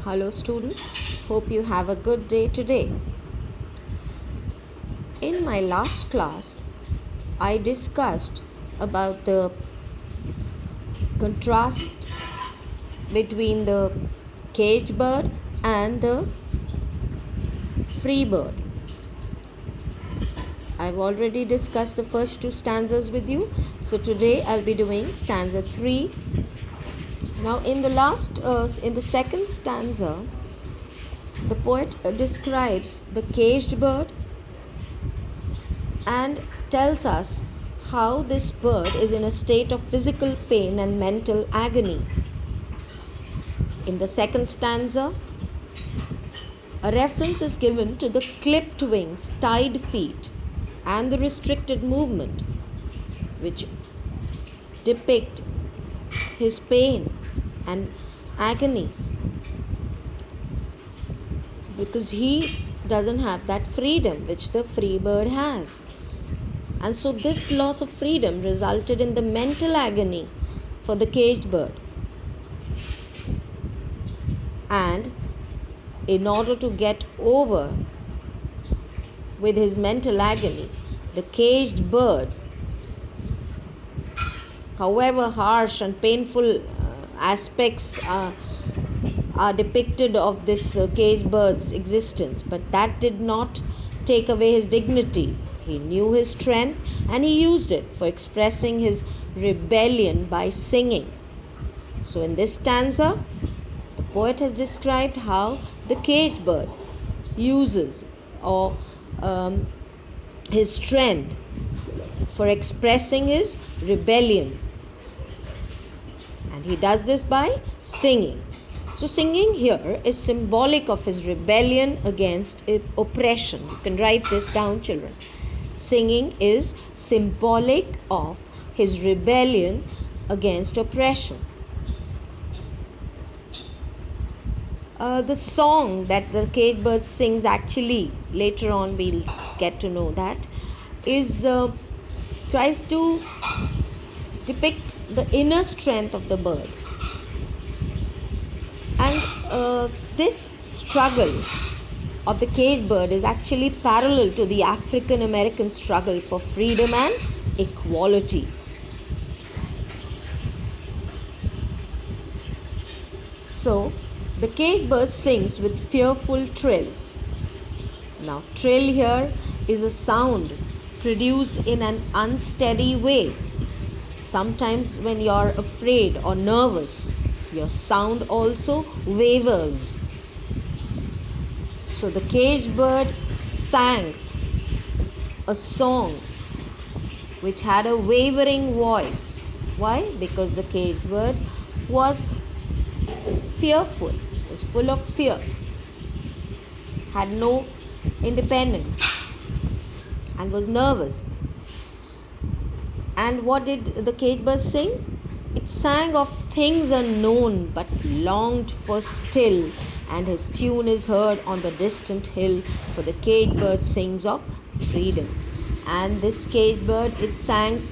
Hello students, hope you have a good day today. In my last class, I discussed about the contrast between the caged bird and the free bird. I've already discussed the first two stanzas with you, so today I'll be doing stanza 3. Now in the second stanza, the poet describes the caged bird and tells us how this bird is in a state of physical pain and mental agony. In the second stanza, a reference is given to the clipped wings, tied feet, and the restricted movement, which depict his pain and agony, because he doesn't have that freedom which the free bird has. And so this loss of freedom resulted in the mental agony for the caged bird. And in order to get over with his mental agony, the caged bird, however harsh and painful aspects are depicted of this caged bird's existence, but that did not take away his dignity. He knew his strength and he used it for expressing his rebellion by singing. So in this stanza, the poet has described how the caged bird uses his strength for expressing his rebellion. And he does this by singing. So singing here is symbolic of his rebellion against oppression. You can write this down, children. Singing is symbolic of his rebellion against oppression. The song that the caged bird sings, actually later on we'll get to know that, is tries to depict the inner strength of the bird. And this struggle of the caged bird is actually parallel to the African American struggle for freedom and equality. So the caged bird sings with fearful trill. Now trill here is a sound produced in an unsteady way. Sometimes when you're afraid or nervous, your sound also wavers. So the caged bird sang a song which had a wavering voice. Why? Because the caged bird was fearful, was full of fear, had no independence, and was nervous. And what did the caged bird sing? It sang of things unknown but longed for still, and his tune is heard on the distant hill, for the caged bird sings of freedom. And this caged bird, it sang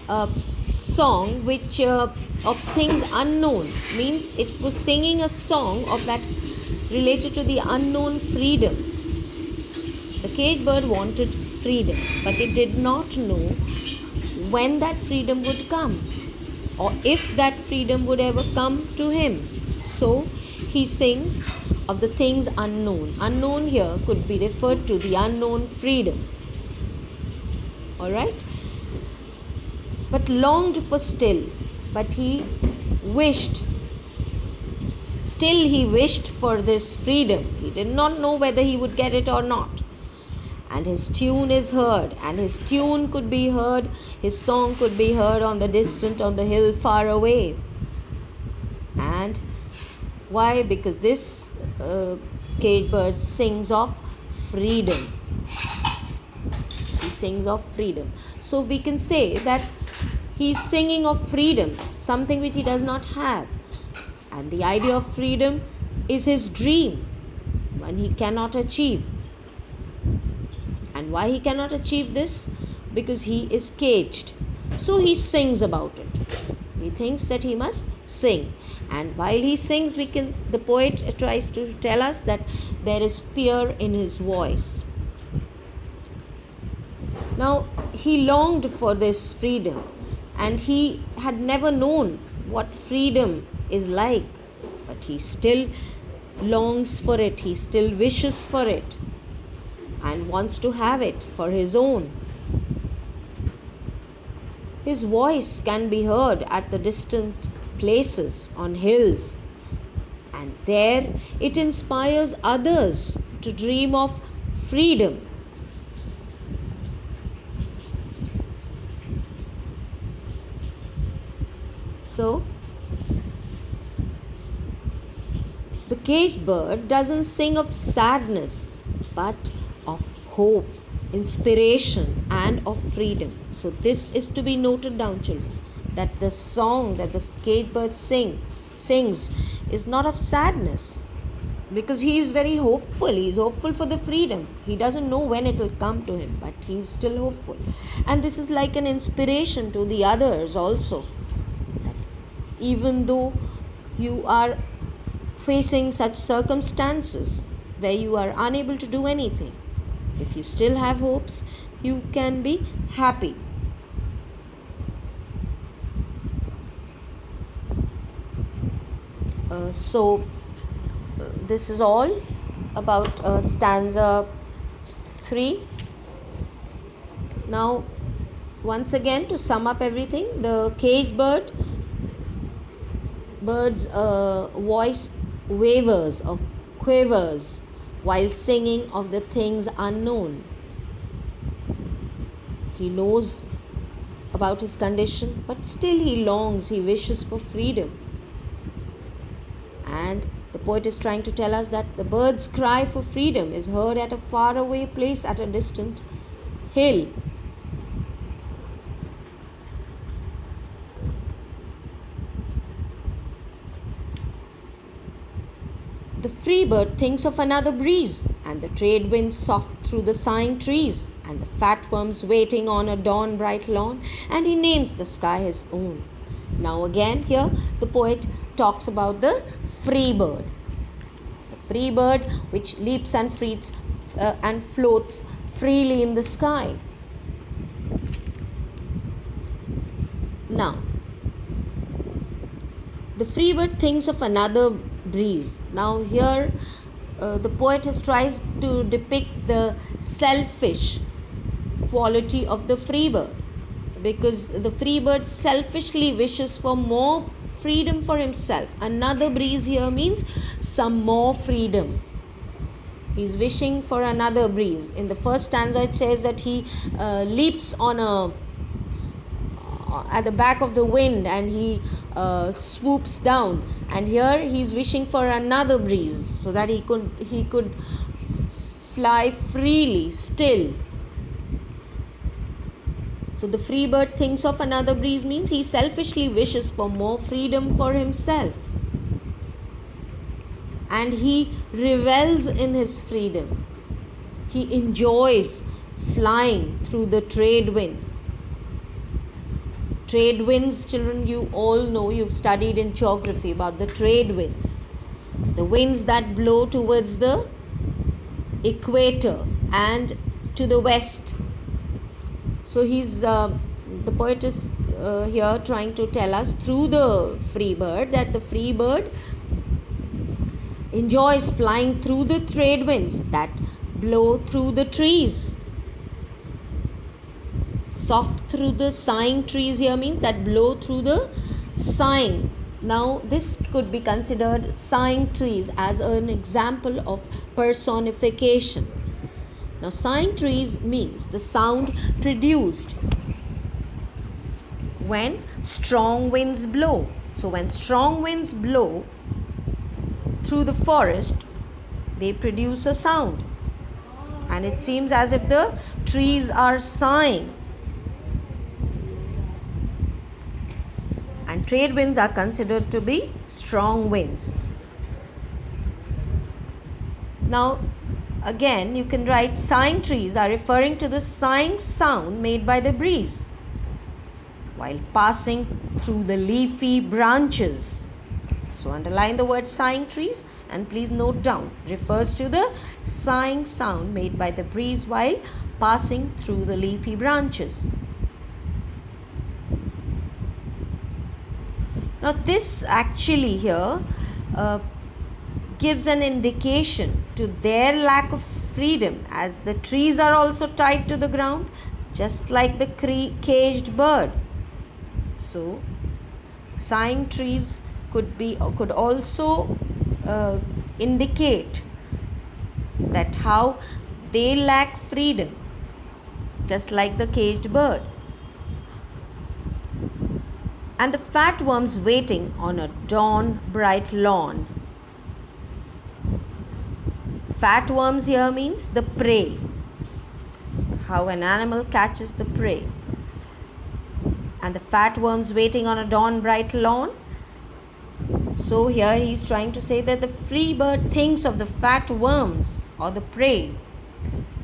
a song which of things unknown, means it was singing a song of that related to the unknown freedom. The caged bird wanted freedom, but it did not know when that freedom would come, or if that freedom would ever come to him. So he sings of the things unknown. Unknown here could be referred to the unknown freedom. Alright? But longed for still. But he wished. Still he wished for this freedom. He did not know whether he would get it or not. And his tune is heard, and his tune could be heard, his song could be heard on the hill far away. And why? Because this caged bird sings of freedom. He sings of freedom. So we can say that he's singing of freedom, something which he does not have. And the idea of freedom is his dream, one he cannot achieve. And why he cannot achieve this? Because he is caged. So he sings about it. He thinks that he must sing. And while he sings, the poet tries to tell us that there is fear in his voice. Now, he longed for this freedom, and he had never known what freedom is like, but he still longs for it, he still wishes for it, and wants to have it for his own. His voice can be heard at the distant places on hills, and there it inspires others to dream of freedom. So, the caged bird doesn't sing of sadness, but of hope, inspiration, and of freedom. So, this is to be noted down, children, that the song that the caged bird sings is not of sadness, because he is very hopeful. He is hopeful for the freedom. He doesn't know when it will come to him, but he is still hopeful. And this is like an inspiration to the others also. Even though you are facing such circumstances where you are unable to do anything, if you still have hopes, you can be happy. This is all about stanza 3. Now, once again, to sum up everything, the caged bird's voice wavers or quavers while singing of the things unknown. He knows about his condition, but still he longs, he wishes for freedom. And the poet is trying to tell us that the bird's cry for freedom is heard at a faraway place, at a distant hill. The free bird thinks of another breeze, and the trade winds soft through the sighing trees, and the fat worms waiting on a dawn bright lawn, and he names the sky his own. Now again here the poet talks about the free bird. The free bird which leaps and floats freely in the sky. Now, the free bird thinks of another breeze. Now here the poet has tried to depict the selfish quality of the free bird, because the free bird selfishly wishes for more freedom for himself. Another breeze here means some more freedom. He's wishing for another breeze. In the first stanza it says that he leaps on at the back of the wind, and he swoops down, and here he's wishing for another breeze so that he could fly freely still. So the free bird thinks of another breeze means he selfishly wishes for more freedom for himself, and he revels in his freedom. He enjoys flying through the trade wind. Trade winds, children, you all know, you've studied in geography about the trade winds. The winds that blow towards the equator and to the west. So the poet is here trying to tell us through the free bird that the free bird enjoys flying through the trade winds that blow through the trees. Soft through the sighing trees here means that blow through the sighing. Now this could be considered sighing trees as an example of personification. Now sighing trees means the sound produced when strong winds blow. So when strong winds blow through the forest, they produce a sound, and it seems as if the trees are sighing. And trade winds are considered to be strong winds. Now again you can write sighing trees are referring to the sighing sound made by the breeze while passing through the leafy branches. So underline the word sighing trees and please note down. Refers to the sighing sound made by the breeze while passing through the leafy branches. Now this actually here gives an indication to their lack of freedom, as the trees are also tied to the ground just like the caged bird. So sighing trees could also indicate that how they lack freedom just like the caged bird. And the fat worms waiting on a dawn bright lawn. Fat worms here means the prey, how an animal catches the prey. And the fat worms waiting on a dawn bright lawn. So here he is trying to say that the free bird thinks of the fat worms or the prey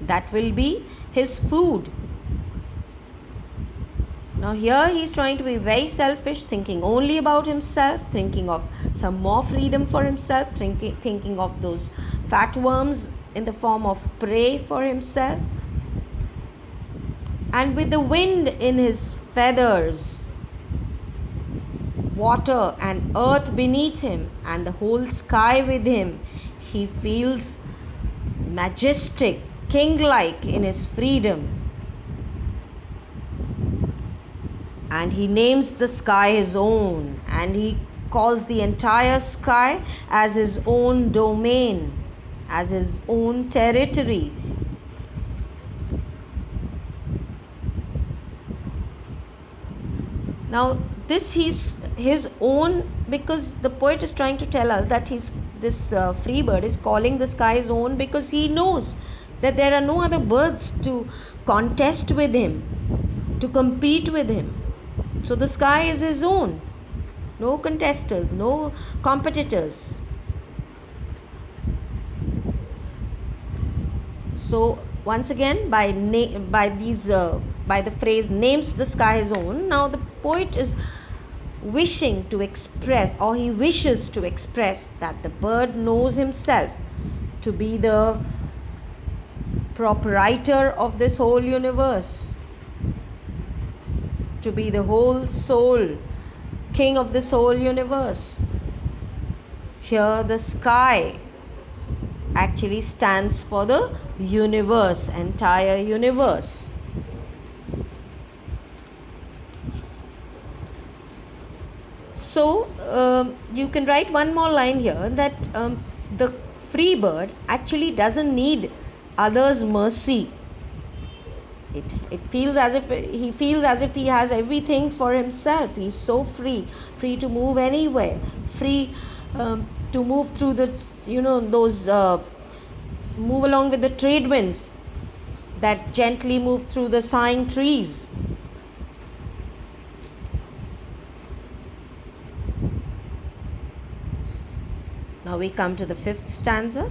that will be his food. Now here he is trying to be very selfish, thinking only about himself, thinking of some more freedom for himself, thinking of those fat worms in the form of prey for himself. And with the wind in his feathers, water and earth beneath him, and the whole sky with him, he feels majestic, king-like in his freedom. And he names the sky his own, and he calls the entire sky as his own domain, as his own territory. Now this he's his own, because the poet is trying to tell us that this free bird is calling the sky his own because he knows that there are no other birds to contest with him, to compete with him. So the sky is his own. No contesters, no competitors. So once again, by the phrase names the sky his own, now the poet is wishing to express, or he wishes to express, that the bird knows himself to be the proprietor of this whole universe, to be the whole soul, king of this whole universe. Here the sky actually stands for the universe, entire universe. So you can write one more line here, that the free bird actually doesn't need others' mercy. It feels as if he has everything for himself. He's so free to move anywhere, free to move through the move along with the trade winds that gently move through the sighing trees. Now we come to the fifth stanza.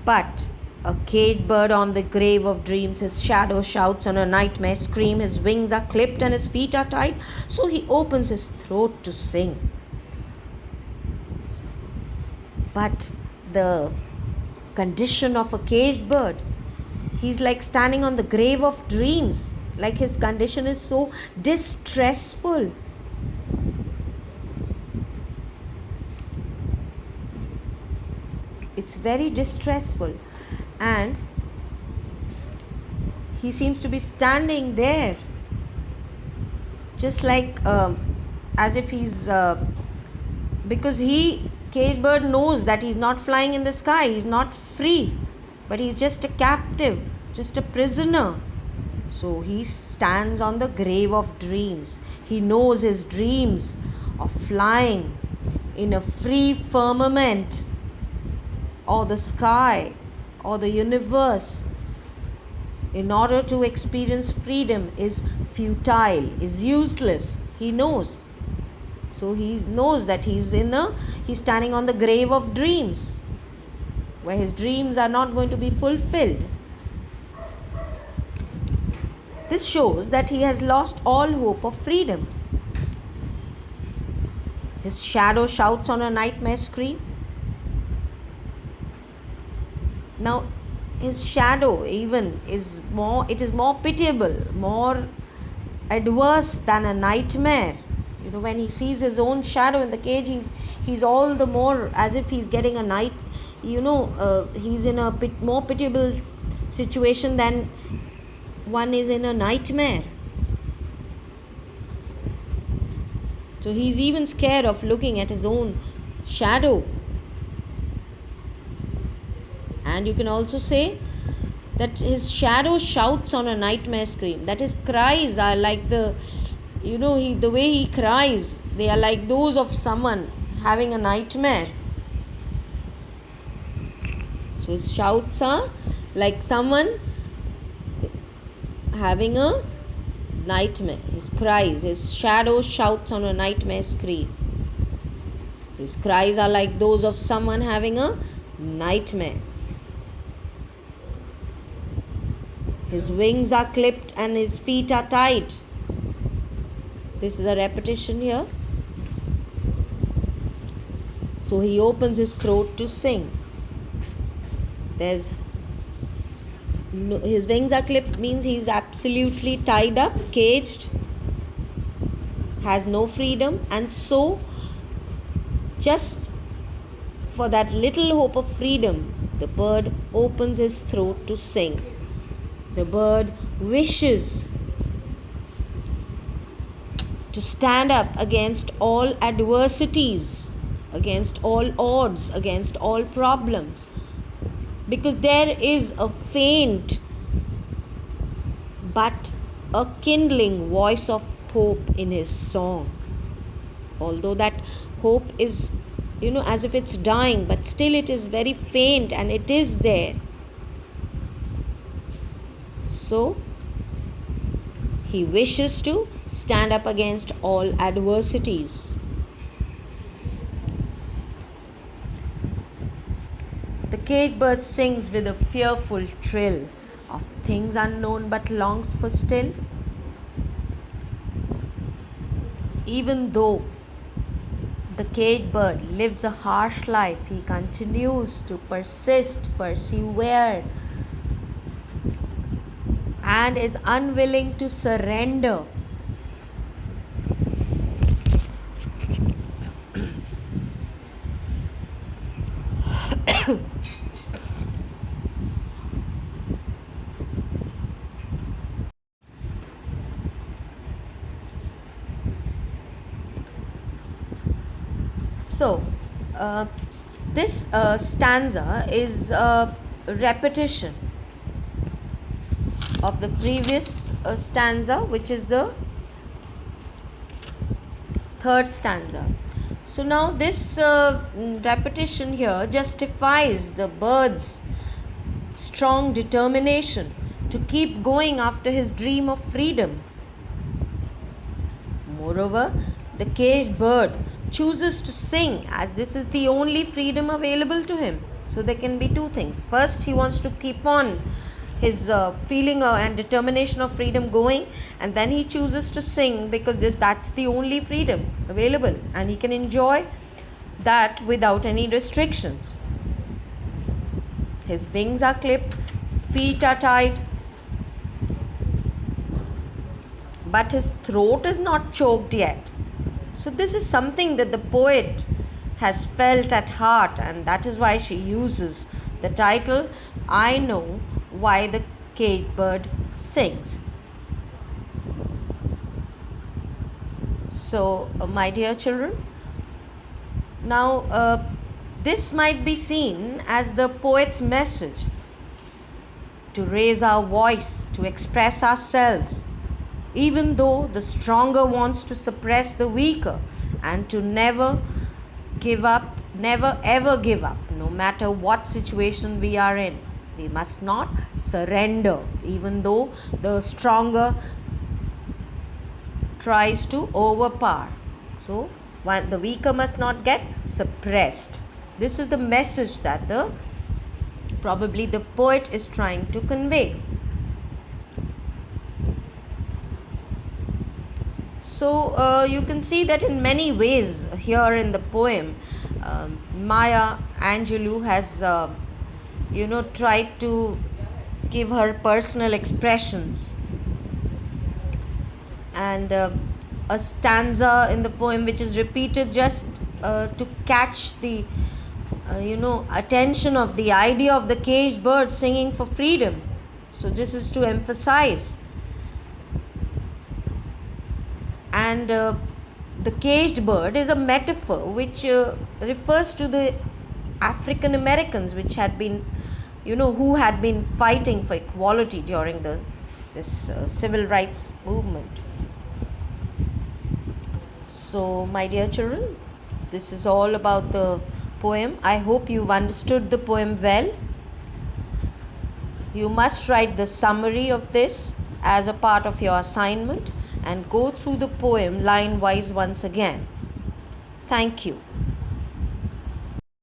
But a caged bird on the grave of dreams, his shadow shouts on a nightmare scream, his wings are clipped and his feet are tied, so he opens his throat to sing. But the condition of a caged bird, he's like standing on the grave of dreams, like his condition is so distressful. It's very distressful, and he seems to be standing there just like as if he's because caged bird knows that he's not flying in the sky, he's not free, but he's just a captive, just a prisoner. So he stands on the grave of dreams. He knows his dreams of flying in a free firmament, or the sky, or the universe, in order to experience freedom is futile, is useless. He knows. So he knows that he's standing on the grave of dreams, where his dreams are not going to be fulfilled. This shows that he has lost all hope of freedom. His shadow shouts on a nightmare scream. Now, his shadow even is more, it is more pitiable, more adverse than a nightmare. When he sees his own shadow in the cage, he's all the more as if he's getting a night, he's in a more pitiable situation than one is in a nightmare. So he's even scared of looking at his own shadow. And you can also say that his shadow shouts on a nightmare scream. That his cries are like the way he cries, they are like those of someone having a nightmare. So his shouts are like someone having a nightmare. His cries, his shadow shouts on a nightmare scream. His cries are like those of someone having a nightmare. His wings are clipped and his feet are tied. This is a repetition here. So he opens his throat to sing. His wings are clipped means he's absolutely tied up, caged, has no freedom, and so just for that little hope of freedom, the bird opens his throat to sing. The bird wishes to stand up against all adversities, against all odds, against all problems, because there is a faint but a kindling voice of hope in his song. Although that hope is, as if it's dying, but still it is very faint and it is there. So he wishes to stand up against all adversities. The cage bird sings with a fearful trill of things unknown but longs for still. Even though the cage bird lives a harsh life, he continues to persevere, and is unwilling to surrender. So, this stanza is a repetition of the previous stanza, which is the third stanza. So now this repetition here justifies the bird's strong determination to keep going after his dream of freedom. Moreover, the caged bird chooses to sing as this is the only freedom available to him. So there can be two things. First, he wants to keep on his feeling and determination of freedom going, and then he chooses to sing because that's the only freedom available, and he can enjoy that without any restrictions. His wings are clipped, feet are tied, but his throat is not choked yet. So this is something that the poet has felt at heart, and that is why she uses the title, I Know Why the Caged Bird Sings. So, my dear children, now this might be seen as the poet's message to raise our voice, to express ourselves, even though the stronger wants to suppress the weaker, and to never give up, never ever give up, no matter what situation we are in. We must not surrender, even though the stronger tries to overpower. So, the weaker must not get suppressed. This is the message that probably the poet is trying to So you can see that in many ways here in the poem, Maya Angelou has, tried to give her personal expressions, and a stanza in the poem which is repeated just to catch the attention of the idea of the caged bird singing for freedom. So this is to emphasize. And the caged bird is a metaphor which refers to the African Americans, which had been, who had been fighting for equality during this civil rights movement. So, my dear children, this is all about the poem. I hope you've understood the poem well. You must write the summary of this as a part of your assignment and go through the poem line wise once again. Thank you.